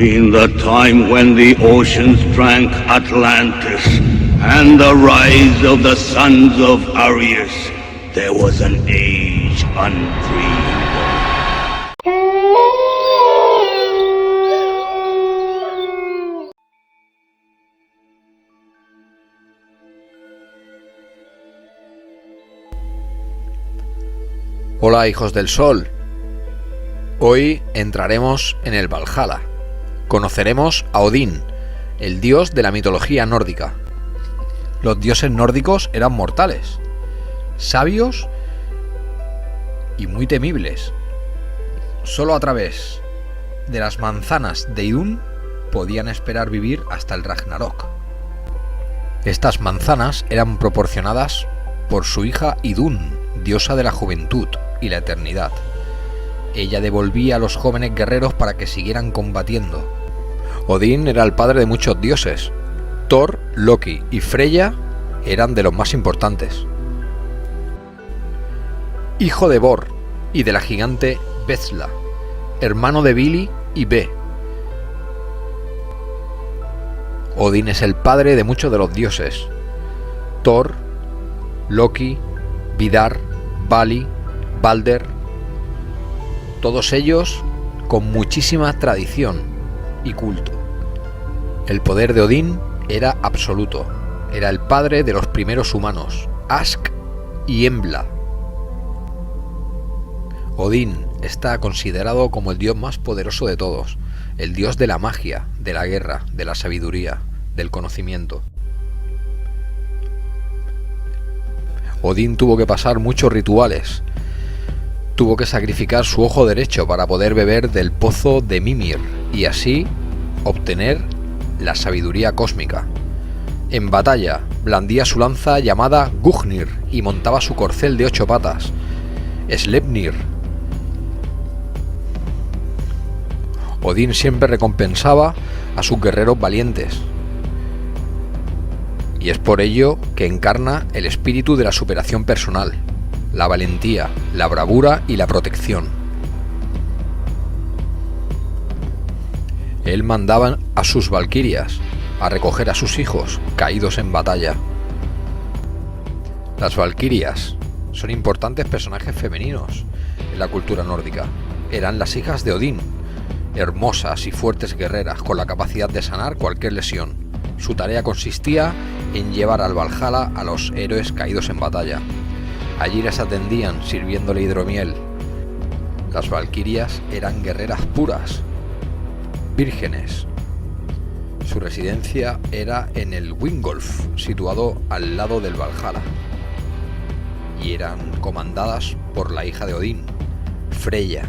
Between the time when the oceans drank Atlantis and the rise of the sons of Arius, there was an age undreamed. Hola, hijos del sol. Hoy entraremos en el Valhalla. Conoceremos a Odín, el dios de la mitología nórdica. Los dioses nórdicos eran mortales, sabios y muy temibles. Solo a través de las manzanas de Idún podían esperar vivir hasta el Ragnarok. Estas manzanas eran proporcionadas por su hija Idún, diosa de la juventud y la eternidad. Ella devolvía a los jóvenes guerreros para que siguieran combatiendo. Odín era el padre de muchos dioses. Thor, Loki y Freya eran de los más importantes. Hijo de Bor y de la gigante Bestla, hermano de Vili y Ve. Odín es el padre de muchos de los dioses. Thor, Loki, Vidar, Vali, Balder, todos ellos con muchísima tradición y culto. El poder de Odín era absoluto. Era el padre de los primeros humanos, Ask y Embla. Odín está considerado como el dios más poderoso de todos, el dios de la magia, de la guerra, de la sabiduría, del conocimiento. Odín tuvo que pasar muchos rituales. Tuvo que sacrificar su ojo derecho para poder beber del pozo de Mimir y así obtener la sabiduría cósmica. En batalla blandía su lanza llamada Gungnir y montaba su corcel de 8 patas, Sleipnir. Odín siempre recompensaba a sus guerreros valientes. Y es por ello que encarna el espíritu de la superación personal, la valentía, la bravura y la protección. Él mandaba a sus valquirias a recoger a sus hijos caídos en batalla. Las valquirias son importantes personajes femeninos en la cultura nórdica. Eran las hijas de Odín, hermosas y fuertes guerreras con la capacidad de sanar cualquier lesión. Su tarea consistía en llevar al Valhalla a los héroes caídos en batalla. Allí las atendían sirviéndole hidromiel. Las valquirias eran guerreras puras, vírgenes. Su residencia era en el Wingolf, situado al lado del Valhalla, y eran comandadas por la hija de Odín, Freya,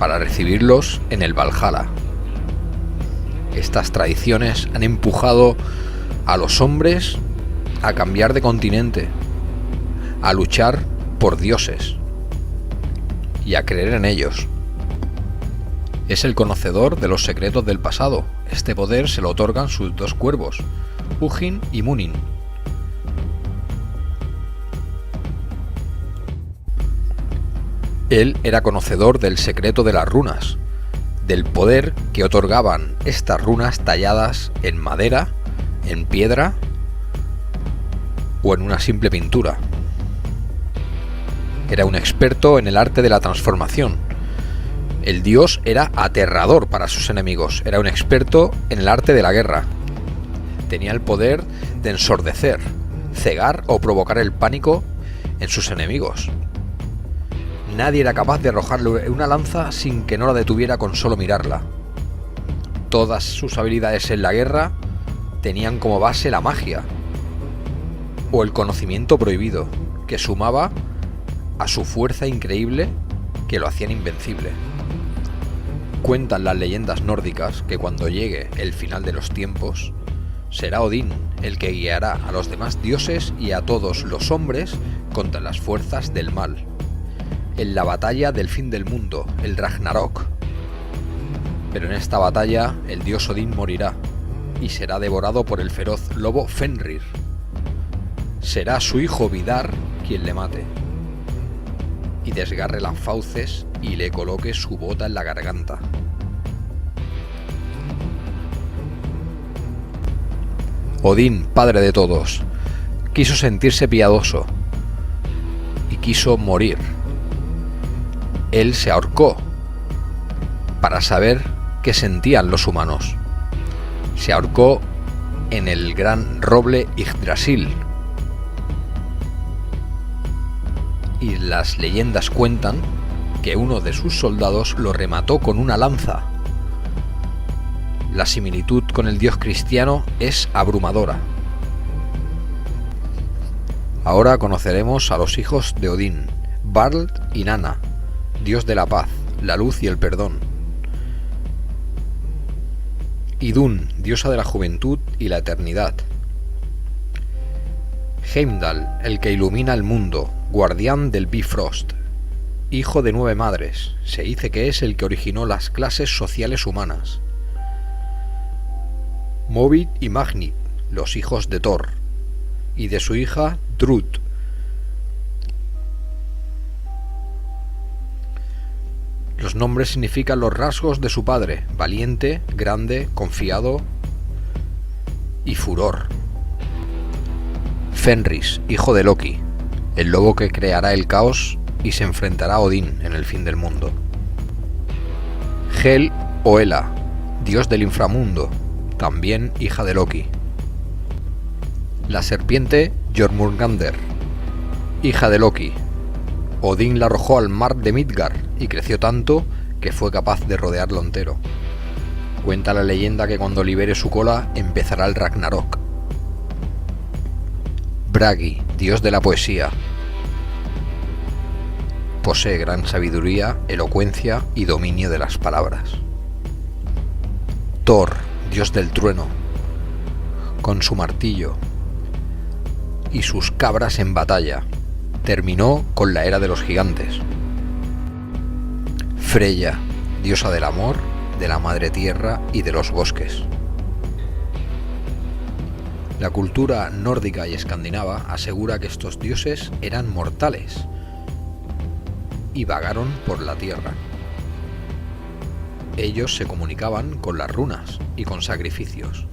para recibirlos en el Valhalla. Estas tradiciones han empujado a los hombres a cambiar de continente, a luchar por dioses y a creer en ellos. Es el conocedor de los secretos del pasado. Este poder se lo otorgan sus 2 cuervos, Hugin y Munin. Él era conocedor del secreto de las runas, del poder que otorgaban estas runas talladas en madera, en piedra o en una simple pintura. Era un experto en el arte de la transformación. El dios era aterrador para sus enemigos. Era un experto en el arte de la guerra. Tenía el poder de ensordecer, cegar o provocar el pánico en sus enemigos. Nadie era capaz de arrojarle una lanza sin que no la detuviera con solo mirarla. Todas sus habilidades en la guerra tenían como base la magia o el conocimiento prohibido, que sumaba a su fuerza increíble que lo hacían invencible. Cuentan las leyendas nórdicas que cuando llegue el final de los tiempos, será Odín el que guiará a los demás dioses y a todos los hombres contra las fuerzas del mal, en la batalla del fin del mundo, el Ragnarok. Pero en esta batalla el dios Odín morirá y será devorado por el feroz lobo Fenrir. Será su hijo Vidar quien le mate y desgarre las fauces y le coloque su bota en la garganta. Odín, padre de todos, quiso sentirse piadoso y quiso morir. Él se ahorcó para saber qué sentían los humanos. Se ahorcó en el gran roble Yggdrasil. Y las leyendas cuentan que uno de sus soldados lo remató con una lanza. La similitud con el dios cristiano es abrumadora. Ahora conoceremos a los hijos de Odín, Barl y Nanna, dios de la paz, la luz y el perdón. Idún, diosa de la juventud y la eternidad. Heimdall, el que ilumina el mundo, guardián del Bifrost. Hijo de 9 madres, se dice que es el que originó las clases sociales humanas. Móvit y Magnit, los hijos de Thor, y de su hija Drud. Los nombres significan los rasgos de su padre: valiente, grande, confiado y furor. Fenris, hijo de Loki, el lobo que creará el caos y se enfrentará a Odín en el fin del mundo. Hel o Hela, dios del inframundo, también hija de Loki. La serpiente Jormungandr, hija de Loki. Odín la arrojó al mar de Midgard y creció tanto que fue capaz de rodearlo entero. Cuenta la leyenda que cuando libere su cola empezará el Ragnarok. Bragi, dios de la poesía. Posee gran sabiduría, elocuencia y dominio de las palabras. Thor, dios del trueno, con su martillo y sus cabras en batalla, terminó con la era de los gigantes. Freya, diosa del amor, de la madre tierra y de los bosques. La cultura nórdica y escandinava asegura que estos dioses eran mortales y vagaron por la tierra. Ellos se comunicaban con las runas y con sacrificios.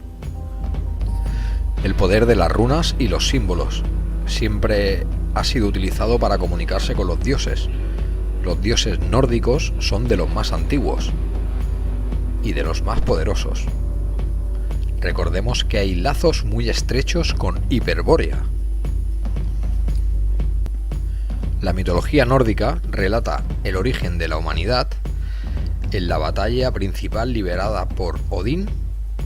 El poder de las runas y los símbolos siempre ha sido utilizado para comunicarse con los dioses. Los dioses nórdicos son de los más antiguos y de los más poderosos. Recordemos que hay lazos muy estrechos con Hiperbórea. La mitología nórdica relata el origen de la humanidad en la batalla principal liderada por Odín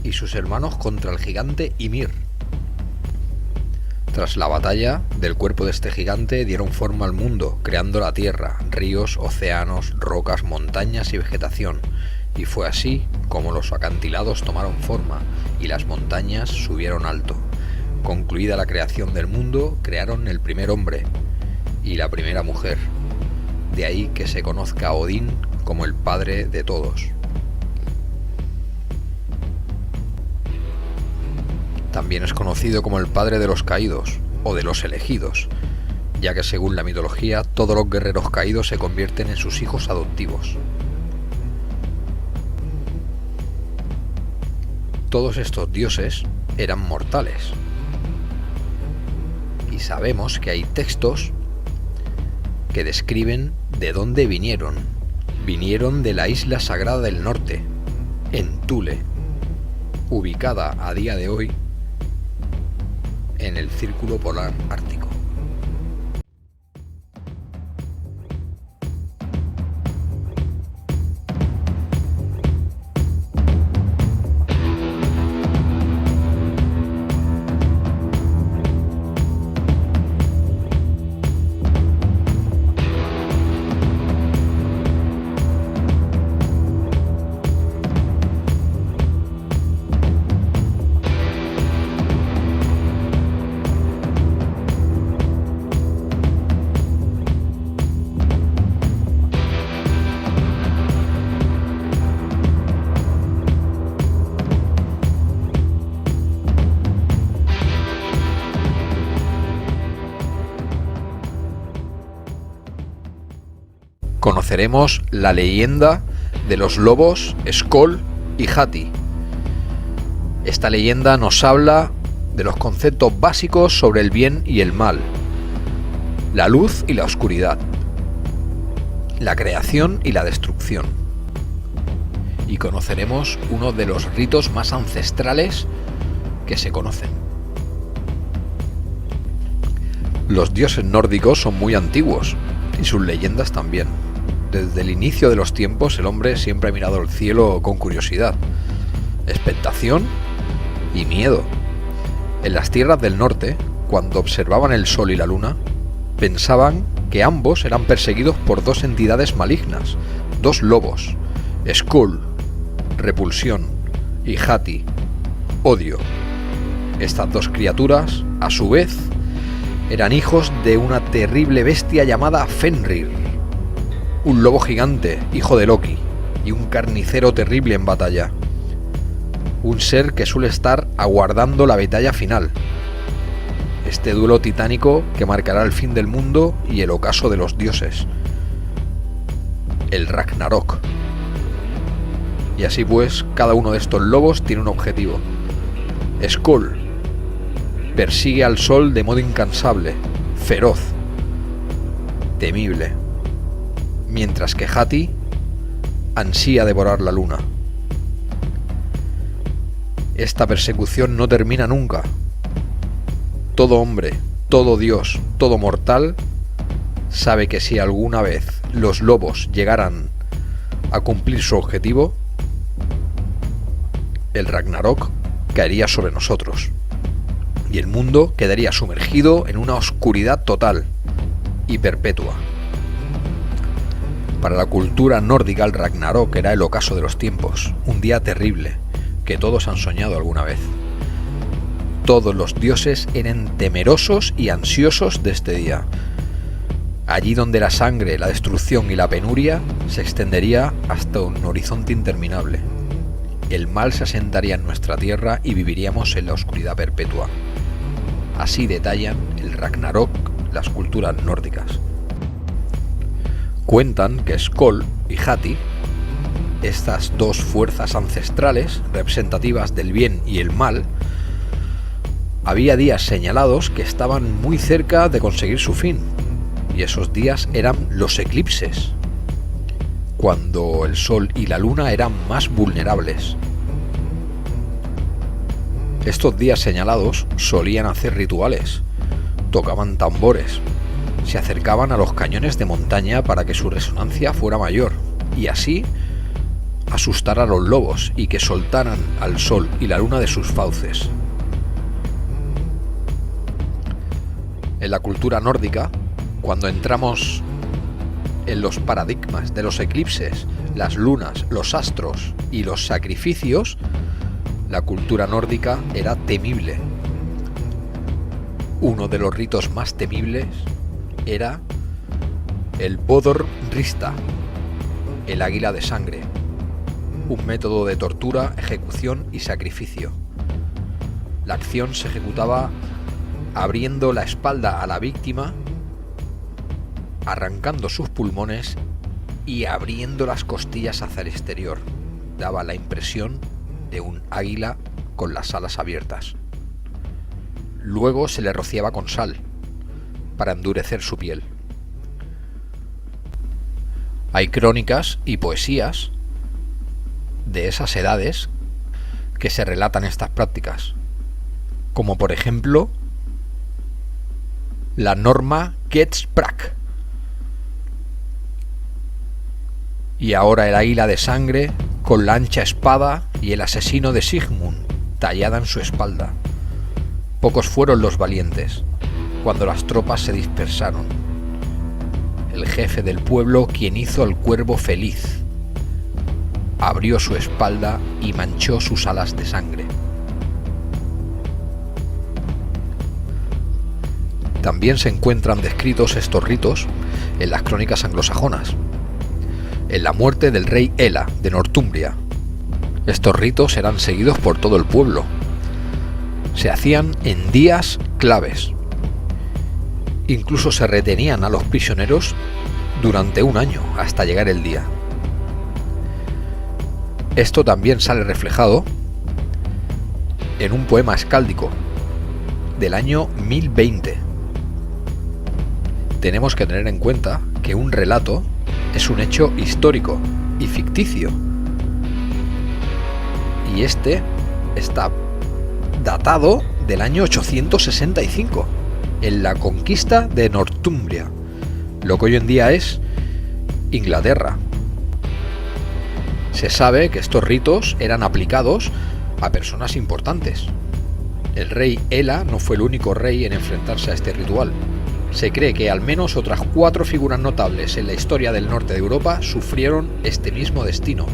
y sus hermanos contra el gigante Ymir. Tras la batalla, del cuerpo de este gigante dieron forma al mundo, creando la tierra, ríos, océanos, rocas, montañas y vegetación. Y fue así como los acantilados tomaron forma y las montañas subieron alto. Concluida la creación del mundo, crearon el primer hombre y la primera mujer. De ahí que se conozca a Odín como el padre de todos. También es conocido como el padre de los caídos o de los elegidos, ya que según la mitología todos los guerreros caídos se convierten en sus hijos adoptivos. Todos estos dioses eran mortales. Y sabemos que hay textos que describen de dónde vinieron. Vinieron de la isla sagrada del norte, en Thule, ubicada a día de hoy en el Círculo Polar Ártico. conoceremos la leyenda de los lobos Skoll y Hati. Esta leyenda nos habla de los conceptos básicos sobre el bien y el mal, la luz y la oscuridad, la creación y la destrucción. Y conoceremos uno de los ritos más ancestrales que se conocen. Los dioses nórdicos son muy antiguos y sus leyendas también. Desde el inicio de los tiempos el hombre siempre ha mirado al cielo con curiosidad, expectación y miedo. En las tierras del norte, cuando observaban el sol y la luna, pensaban que ambos eran perseguidos por dos entidades malignas, dos lobos, Skoll, repulsión, y Hati, odio. Estas dos criaturas, a su vez, eran hijos de una terrible bestia llamada Fenrir, un lobo gigante, hijo de Loki, y un carnicero terrible en batalla. Un ser que suele estar aguardando la batalla final. Este duelo titánico que marcará el fin del mundo y el ocaso de los dioses. El Ragnarok. Y así pues, cada uno de estos lobos tiene un objetivo. Skoll persigue al sol de modo incansable, feroz, temible. Mientras que Hati ansía devorar la luna. Esta persecución no termina nunca. Todo hombre, todo dios, todo mortal sabe que si alguna vez los lobos llegaran a cumplir su objetivo, el Ragnarok caería sobre nosotros y el mundo quedaría sumergido en una oscuridad total y perpetua. Para la cultura nórdica el Ragnarok era el ocaso de los tiempos, un día terrible que todos han soñado alguna vez. Todos los dioses eran temerosos y ansiosos de este día. Allí donde la sangre, la destrucción y la penuria se extendería hasta un horizonte interminable. El mal se asentaría en nuestra tierra y viviríamos en la oscuridad perpetua. Así detallan el Ragnarok las culturas nórdicas. Cuentan que Skoll y Hati, estas dos fuerzas ancestrales representativas del bien y el mal, había días señalados que estaban muy cerca de conseguir su fin, y esos días eran los eclipses, cuando el sol y la luna eran más vulnerables. Estos días señalados solían hacer rituales, tocaban tambores, se acercaban a los cañones de montaña para que su resonancia fuera mayor, y así asustar a los lobos y que soltaran al sol y la luna de sus fauces. En la cultura nórdica, cuando entramos en los paradigmas de los eclipses, las lunas, los astros y los sacrificios, la cultura nórdica era temible. Uno de los ritos más temibles era el Bodor Rista, el águila de sangre, un método de tortura, ejecución y sacrificio. La acción se ejecutaba abriendo la espalda a la víctima, arrancando sus pulmones y abriendo las costillas hacia el exterior. Daba la impresión de un águila con las alas abiertas. Luego se le rociaba con sal para endurecer su piel. Hay crónicas y poesías de esas edades que se relatan estas prácticas, como por ejemplo la Norma Getsprak. Y ahora el águila de sangre con la ancha espada y el asesino de Sigmund tallada en su espalda. Pocos fueron los valientes cuando las tropas se dispersaron. El jefe del pueblo, quien hizo al cuervo feliz, abrió su espalda y manchó sus alas de sangre. También se encuentran descritos estos ritos en las crónicas anglosajonas. En la muerte del rey Ela de Northumbria, estos ritos eran seguidos por todo el pueblo. Se hacían en días claves. Incluso se retenían a los prisioneros durante un año hasta llegar el día. Esto también sale reflejado en un poema escáldico del año 1020. Tenemos que tener en cuenta que un relato es un hecho histórico y ficticio. Y este está datado del año 865, en la conquista de Northumbria, lo que hoy en día es Inglaterra. Se sabe que estos ritos eran aplicados a personas importantes. El rey Ela no fue el único rey en enfrentarse a este ritual. Se cree que al menos otras 4 figuras notables en la historia del norte de Europa sufrieron este mismo destino: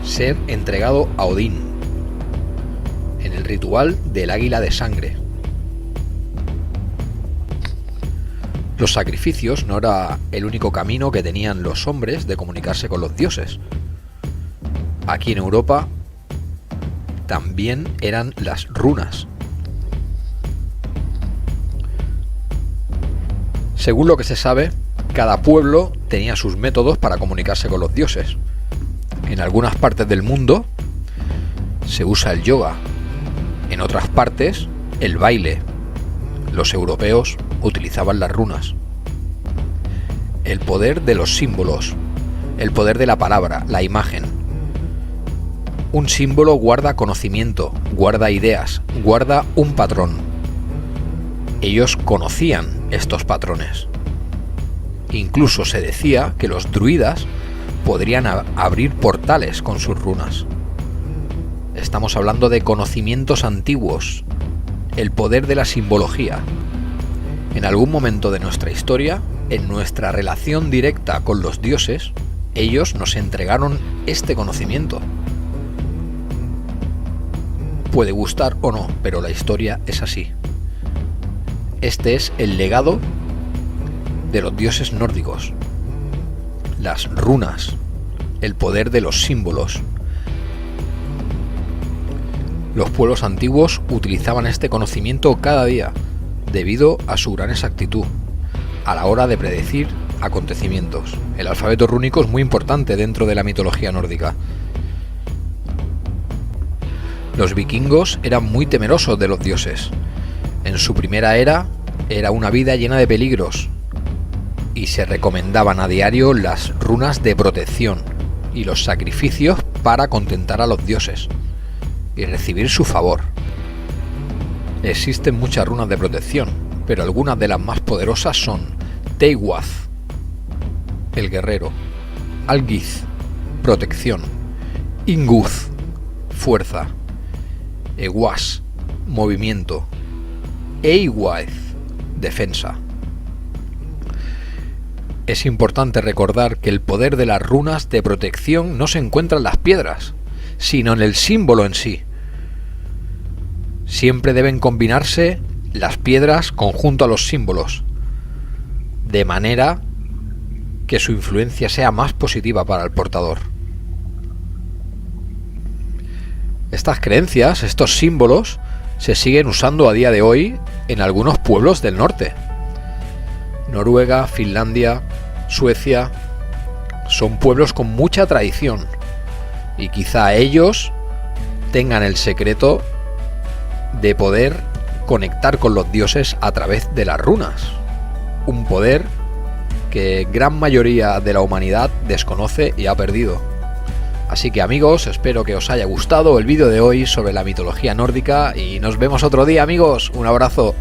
ser entregado a Odín en el ritual del águila de sangre. Los sacrificios no era el único camino que tenían los hombres de comunicarse con los dioses. Aquí en Europa también eran las runas. Según lo que se sabe, cada pueblo tenía sus métodos para comunicarse con los dioses. En algunas partes del mundo se usa el yoga, en otras partes el baile. Los europeos utilizaban las runas. El poder de los símbolos, el poder de la palabra, la imagen. Un símbolo guarda conocimiento, guarda ideas, guarda un patrón. Ellos conocían estos patrones. Incluso se decía que los druidas podrían abrir portales con sus runas. Estamos hablando de conocimientos antiguos, el poder de la simbología. En algún momento de nuestra historia, en nuestra relación directa con los dioses, ellos nos entregaron este conocimiento. Puede gustar o no, pero la historia es así. Este es el legado de los dioses nórdicos. Las runas, el poder de los símbolos. Los pueblos antiguos utilizaban este conocimiento cada día, debido a su gran exactitud a la hora de predecir acontecimientos. El alfabeto rúnico es muy importante dentro de la mitología nórdica. Los vikingos eran muy temerosos de los dioses. En su primera era una vida llena de peligros y se recomendaban a diario las runas de protección y los sacrificios para contentar a los dioses y recibir su favor. Existen muchas runas de protección, pero algunas de las más poderosas son Teiwath, el guerrero; Algiz, protección; Inguth, fuerza; Ewas, movimiento; Eiwaith, defensa. Es importante recordar que el poder de las runas de protección no se encuentra en las piedras, sino en el símbolo en sí. Siempre deben combinarse las piedras conjunto a los símbolos, de manera que su influencia sea más positiva para el portador. Estas creencias, estos símbolos, se siguen usando a día de hoy en algunos pueblos del norte. Noruega, Finlandia, Suecia, son pueblos con mucha tradición y quizá ellos tengan el secreto de poder conectar con los dioses a través de las runas, un poder que gran mayoría de la humanidad desconoce y ha perdido. Así que amigos, espero que os haya gustado el vídeo de hoy sobre la mitología nórdica y nos vemos otro día, amigos. Un abrazo.